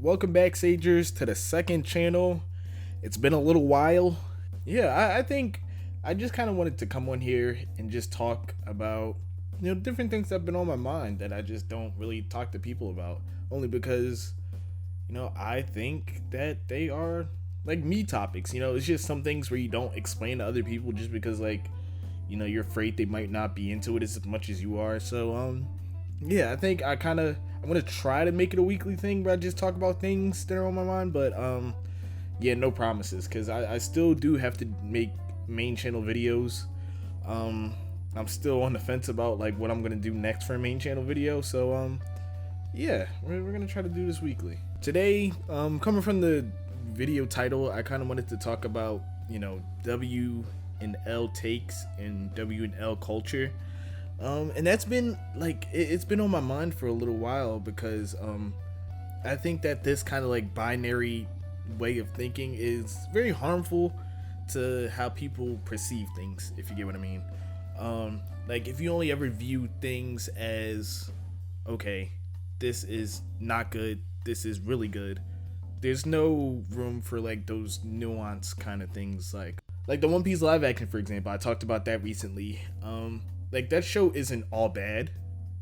Welcome back, Sagers, to the second channel. It's been a little while. Yeah, I think I just kind of wanted to come on here and just talk about, different things that have been on my mind that I just don't really talk to people about. Only because, I think that they are like me topics. It's just some things where you don't explain to other people just because, like, you're afraid they might not be into it as much as you are. So, yeah, I think I'm gonna try to make it a weekly thing where I just talk about things that are on my mind, but yeah, no promises, because I still do have to make main channel videos. I'm still on the fence about like what I'm gonna do next for a main channel video, so yeah, we're gonna try to do this weekly. Today, coming from the video title, I kind of wanted to talk about W and L takes and W and L culture. And that's been like it's been on my mind for a little while because I think that this kind of like binary way of thinking is very harmful to how people perceive things, if you get what I mean. Like if you only ever view things as, okay, this is not good, this is really good, there's no room for like those nuance kind of things, like the One Piece live action, for example. I talked about that recently. Like that show isn't all bad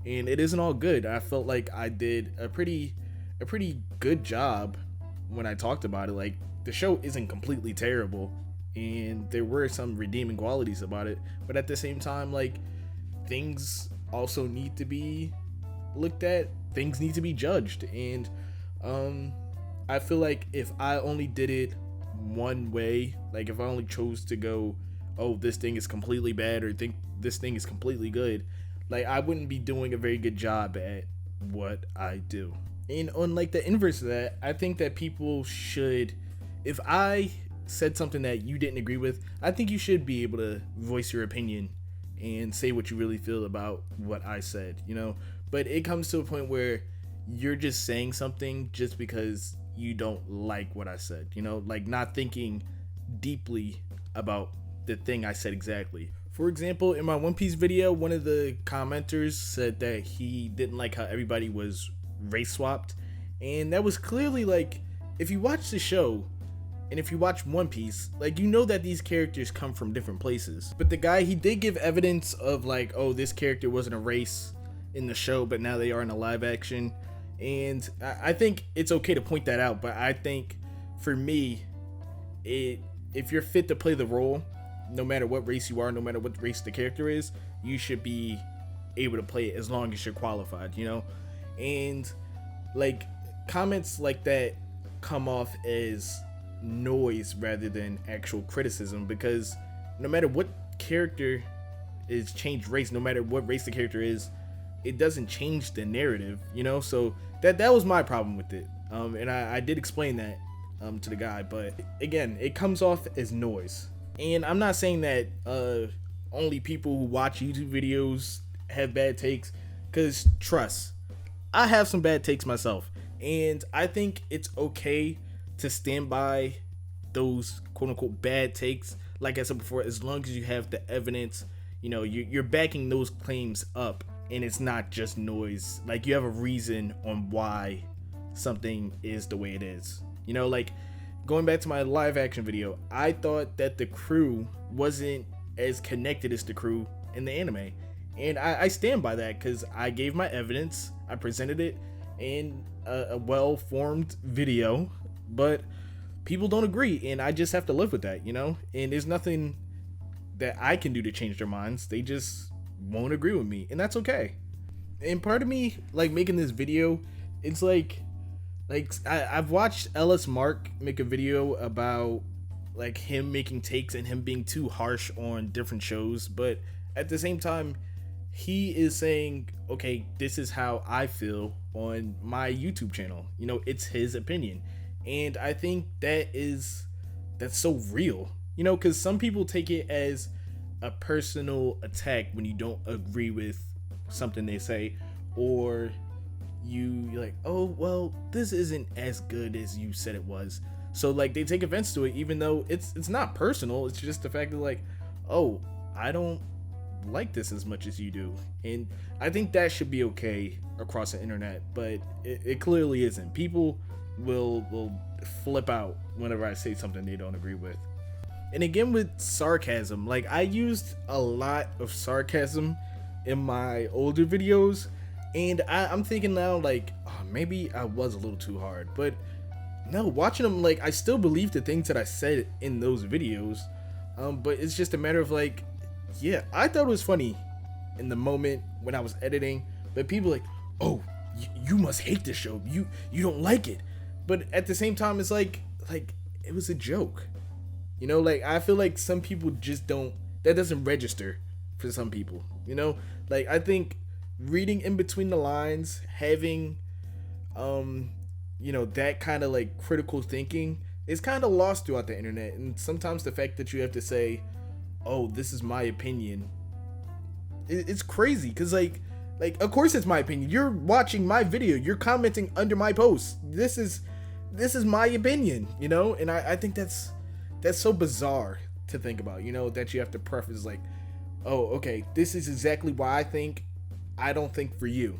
and it isn't all good. I felt like I did a pretty good job when I talked about it. Like the show isn't completely terrible and there were some redeeming qualities about it, but at the same time, like, things also need to be looked at, things need to be judged, and I feel like if I only did it one way, like if I only chose to go, oh, this thing is completely bad, or think this thing is completely good, like I wouldn't be doing a very good job at what I do. And on like the inverse of that, I think that people should, if I said something that you didn't agree with, I think you should be able to voice your opinion and say what you really feel about what I said, but it comes to a point where you're just saying something just because you don't like what I said, like not thinking deeply about the thing I said exactly. For example, in my One Piece video, one of the commenters said that he didn't like how everybody was race swapped, and that was clearly like, if you watch the show and if you watch One Piece, like, that these characters come from different places. But the guy, he did give evidence of like, oh, this character wasn't a race in the show, but now they are in a live action. And I think it's okay to point that out, but I think for me, if you're fit to play the role, no matter what race you are, no matter what race the character is, you should be able to play it as long as you're qualified, And like comments like that come off as noise rather than actual criticism, because no matter what character is changed race, no matter what race the character is, it doesn't change the narrative, so that was my problem with it. And I did explain that to the guy, but again, it comes off as noise. And I'm not saying that only people who watch YouTube videos have bad takes, because trust, I have some bad takes myself, and I think it's okay to stand by those quote-unquote bad takes, like I said before, as long as you have the evidence, you're backing those claims up, and it's not just noise. Like, you have a reason on why something is the way it is. Like, going back to my live action video, I thought that the crew wasn't as connected as the crew in the anime, and I stand by that because I gave my evidence, I presented it in a well-formed video, but people don't agree, and I just have to live with that, and there's nothing that I can do to change their minds. They just won't agree with me, and that's okay. And part of me, like, making this video, it's like I've watched Ellis Mark make a video about like him making takes and him being too harsh on different shows, but at the same time, he is saying, okay, this is how I feel on my YouTube channel. It's his opinion. And I think that's so real, because some people take it as a personal attack when you don't agree with something they say, or you're like, oh, well, this isn't as good as you said it was. So like they take offense to it, even though it's not personal. It's just the fact that like, oh, I don't like this as much as you do. And I think that should be okay across the internet, but it clearly isn't. People will flip out whenever I say something they don't agree with. And again, with sarcasm, like I used a lot of sarcasm in my older videos, and I'm thinking now, like, oh, maybe I was a little too hard. But no, watching them, like, I still believe the things that I said in those videos, but it's just a matter of like, yeah, I thought it was funny in the moment when I was editing, but people like, oh, you must hate this show, you don't like it. But at the same time, it's like it was a joke, you know. Like, I feel like some people just don't, that doesn't register for some people, you know. Like, I think reading in between the lines, having you know, that kind of like critical thinking is kind of lost throughout the internet. And sometimes the fact that you have to say, oh, this is my opinion, it's crazy, because like of course it's my opinion. You're watching my video, you're commenting under my post, this is my opinion, you know. And I think that's so bizarre to think about, you know, that you have to preface like, oh, okay, this is exactly why I think. I don't think for you,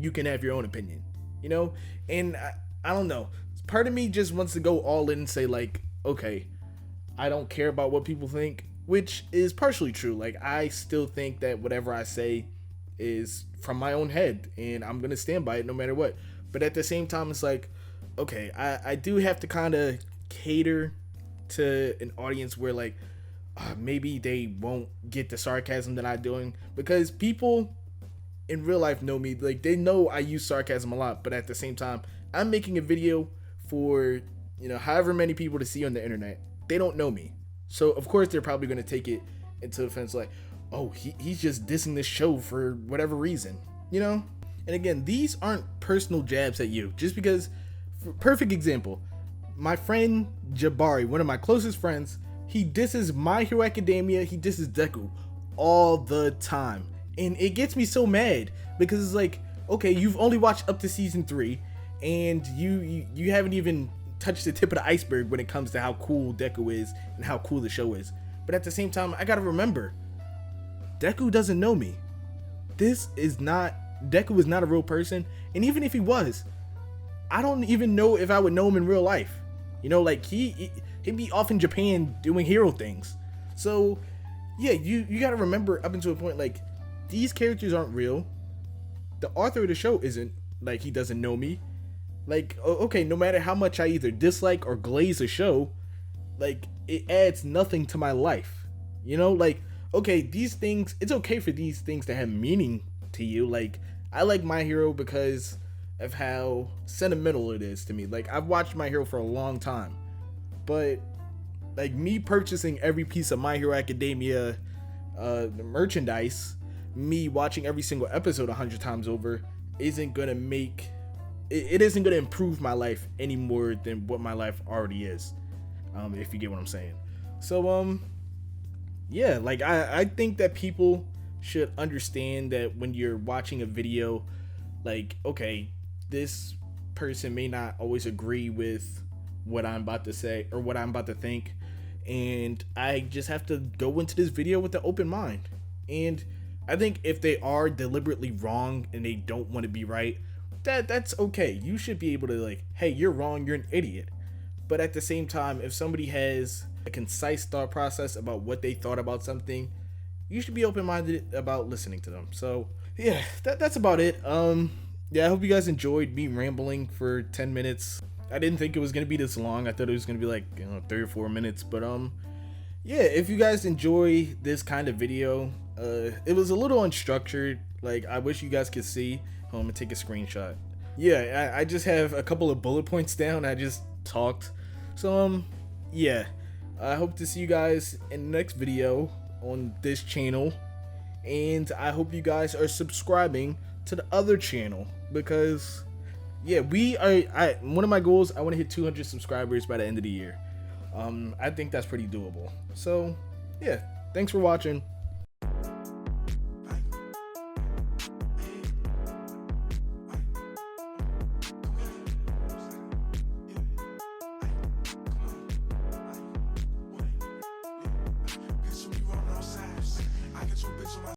you can have your own opinion, you know. And I don't know, part of me just wants to go all in and say like, okay, I don't care about what people think, which is partially true. Like, I still think that whatever I say is from my own head, and I'm gonna stand by it no matter what. But at the same time, it's like, okay, I do have to kind of cater to an audience where like maybe they won't get the sarcasm that I'm doing, because people in real life know me, like they know I use sarcasm a lot. But at the same time, I'm making a video for, you know, however many people to see on the internet. They don't know me, so of course they're probably going to take it into offense, like, oh, he's just dissing this show for whatever reason, you know. And again, these aren't personal jabs at you, just because, for perfect example, my friend Jabari, one of my closest friends, he disses My Hero Academia, he disses Deku all the time. And it gets me so mad, because it's like, okay, you've only watched up to season 3, and you haven't even touched the tip of the iceberg when it comes to how cool Deku is and how cool the show is. But at the same time, I gotta remember, Deku doesn't know me. Deku is not a real person, and even if he was, I don't even know if I would know him in real life. You know, like he'd be off in Japan doing hero things. So yeah, you gotta remember, up until a point, like, these characters aren't real. The author of the show isn't, like, he doesn't know me. Like, okay, no matter how much I either dislike or glaze a show, like, it adds nothing to my life, you know. Like, okay, these things, it's okay for these things to have meaning to you. Like, I like My Hero because of how sentimental it is to me. Like, I've watched My Hero for a long time, but like, me purchasing every piece of My Hero Academia merchandise, me watching every single episode 100 times over, isn't gonna make it isn't gonna improve my life any more than what my life already is, if you get what I'm saying. So yeah, like, I think that people should understand that when you're watching a video, like, okay, this person may not always agree with what I'm about to say or what I'm about to think, and I just have to go into this video with an open mind. And I think if they are deliberately wrong and they don't want to be right, that's okay. You should be able to, like, hey, you're wrong, you're an idiot. But at the same time, if somebody has a concise thought process about what they thought about something, you should be open-minded about listening to them. So yeah, that's about it. Yeah, I hope you guys enjoyed me rambling for 10 minutes. I didn't think it was gonna be this long. I thought it was gonna be like, you know, 3 or 4 minutes. But yeah, if you guys enjoy this kind of video, it was a little unstructured. Like, I wish you guys could see. I'm gonna take a screenshot. Yeah, I just have a couple of bullet points down. I just talked. So yeah, I hope to see you guys in the next video on this channel, and I hope you guys are subscribing to the other channel, because yeah, one of my goals, I want to hit 200 subscribers by the end of the year. I think that's pretty doable. So yeah, thanks for watching.